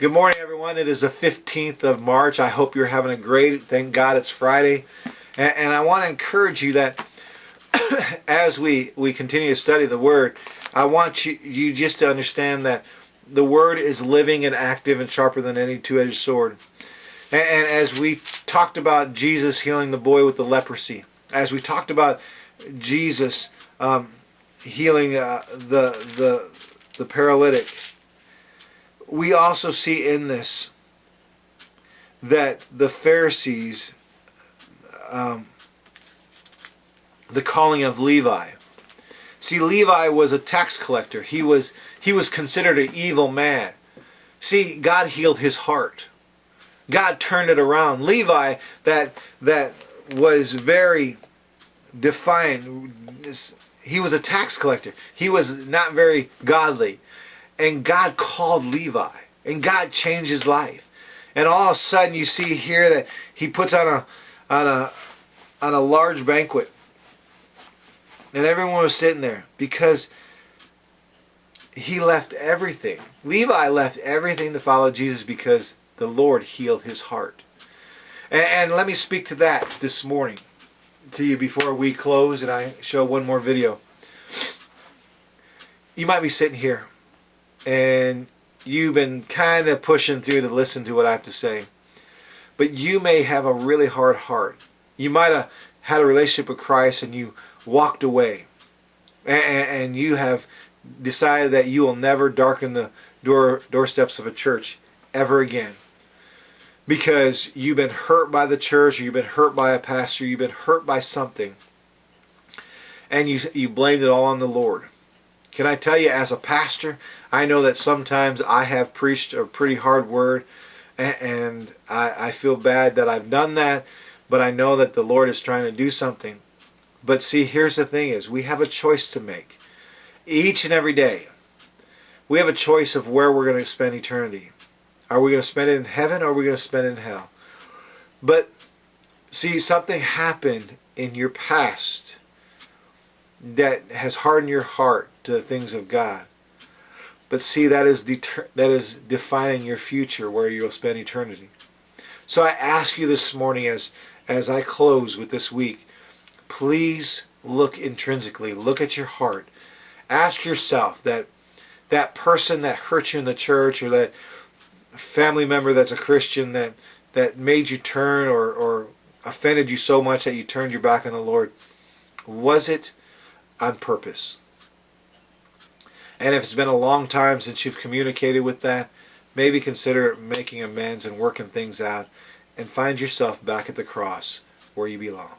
Good morning, everyone. It is the 15th of March. I hope you're having a great, thank God it's Friday. And I want to encourage you that as we continue to study the Word, I want you just to understand that the Word is living and active and sharper than any two-edged sword. And as we talked about Jesus healing the boy with the leprosy, as we talked about Jesus healing the paralytic, we also see in this that the Pharisees, the calling of Levi. See, Levi was a tax collector. He was considered an evil man. See, God healed his heart. God turned it around. Levi, that was very defiant. He was a tax collector. He was not very godly. And God called Levi. And God changed his life. And all of a sudden you see here that he puts on a large banquet. And everyone was sitting there because he left everything. Levi left everything to follow Jesus because the Lord healed his heart. And let me speak to that this morning to you before we close and I show one more video. You might be sitting here and you've been kind of pushing through to listen to what I have to say. But you may have a really hard heart. You might have had a relationship with Christ and you walked away. And you have decided that you will never darken the doorsteps of a church ever again. Because you've been hurt by the church, or you've been hurt by a pastor, you've been hurt by something. And you blamed it all on the Lord. Can I tell you, as a pastor, I know that sometimes I have preached a pretty hard word, and I feel bad that I've done that, but I know that the Lord is trying to do something. But see, here's the thing is, we have a choice to make. Each and every day, we have a choice of where we're going to spend eternity. Are we going to spend it in heaven or are we going to spend it in hell? But see, something happened in your past that has hardened your heart to the things of God. But see, that is defining your future, where you'll spend eternity. So I ask you this morning as I close with this week, please look intrinsically, look at your heart. Ask yourself that person that hurt you in the church, or that family member that's a Christian that made you turn or offended you so much that you turned your back on the Lord, was it on purpose? And if it's been a long time since you've communicated with that, maybe consider making amends and working things out and find yourself back at the cross where you belong.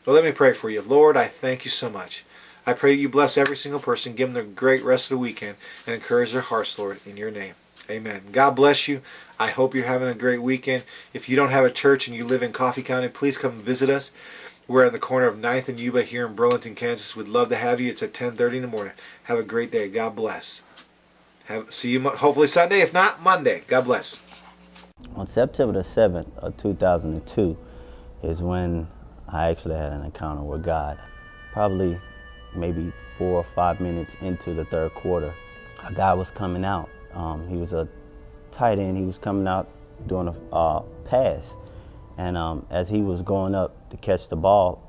Well, let me pray for you. Lord, I thank you so much. I pray that you bless every single person, give them a great rest of the weekend, and encourage their hearts, Lord, in your name. Amen. God bless you. I hope you're having a great weekend. If you don't have a church and you live in Coffee County, please come visit us. We're on the corner of 9th and Yuba here in Burlington, Kansas. We'd love to have you. It's at 10:30 in the morning. Have a great day. God bless. See you hopefully Sunday. If not, Monday. God bless. On September the 7th of 2002 is when I actually had an encounter with God. Probably maybe 4 or 5 minutes into the third quarter, a guy was coming out. He was a tight end. He was coming out doing a pass. And as he was going up to catch the ball,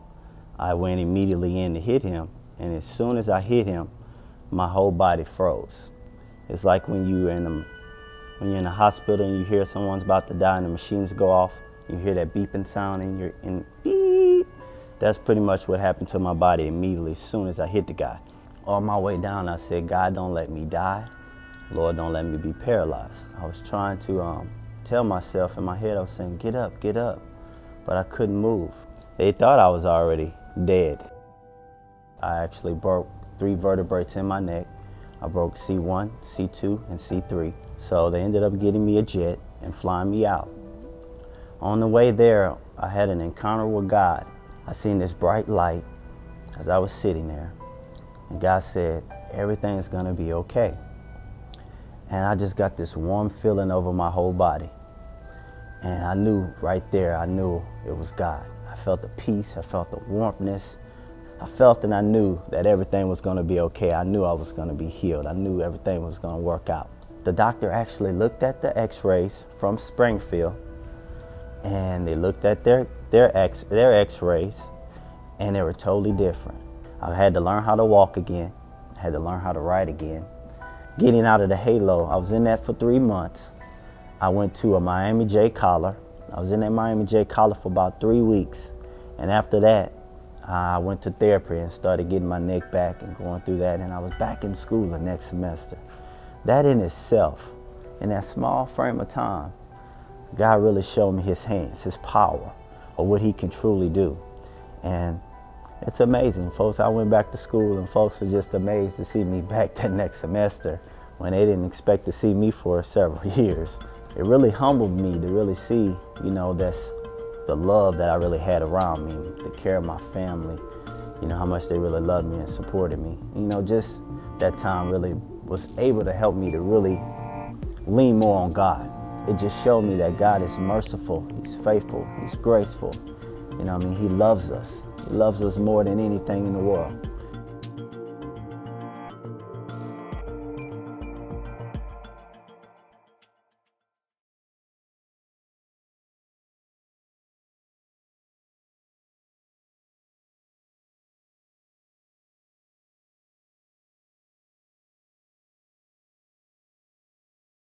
I went immediately in to hit him. And as soon as I hit him, my whole body froze. It's like when you're in the hospital and you hear someone's about to die and the machines go off, you hear that beeping sound and you're in beep. That's pretty much what happened to my body immediately as soon as I hit the guy. On my way down, I said, God, don't let me die. Lord, don't let me be paralyzed. I was trying to tell myself in my head, I was saying, get up, but I couldn't move. They thought I was already dead. I actually broke 3 vertebrae in my neck. I broke C1, C2, and C3. So they ended up getting me a jet and flying me out. On the way there, I had an encounter with God. I seen this bright light as I was sitting there. And God said, everything's gonna be okay. And I just got this warm feeling over my whole body. And I knew right there, I knew it was God. I felt the peace, I felt the warmthness. I felt and I knew that everything was gonna be okay. I knew I was gonna be healed. I knew everything was gonna work out. the doctor actually looked at the x-rays from Springfield, and they looked at their x-rays, and they were totally different. I had to learn how to walk again. I had to learn how to write again. Getting out of the halo, I was in that for 3 months. I went to a Miami J collar. I was in that Miami J collar for about 3 weeks. And after that, I went to therapy and started getting my neck back and going through that. And I was back in school the next semester. That in itself, in that small frame of time, God really showed me his hands, his power, or what he can truly do. And it's amazing, folks. I went back to school and folks were just amazed to see me back that next semester when they didn't expect to see me for several years. It really humbled me to really see, that's the love that I really had around me, the care of my family, how much they really loved me and supported me. Just that time really was able to help me to really lean more on God. It just showed me that God is merciful, he's faithful, he's graceful. He loves us. He loves us more than anything in the world.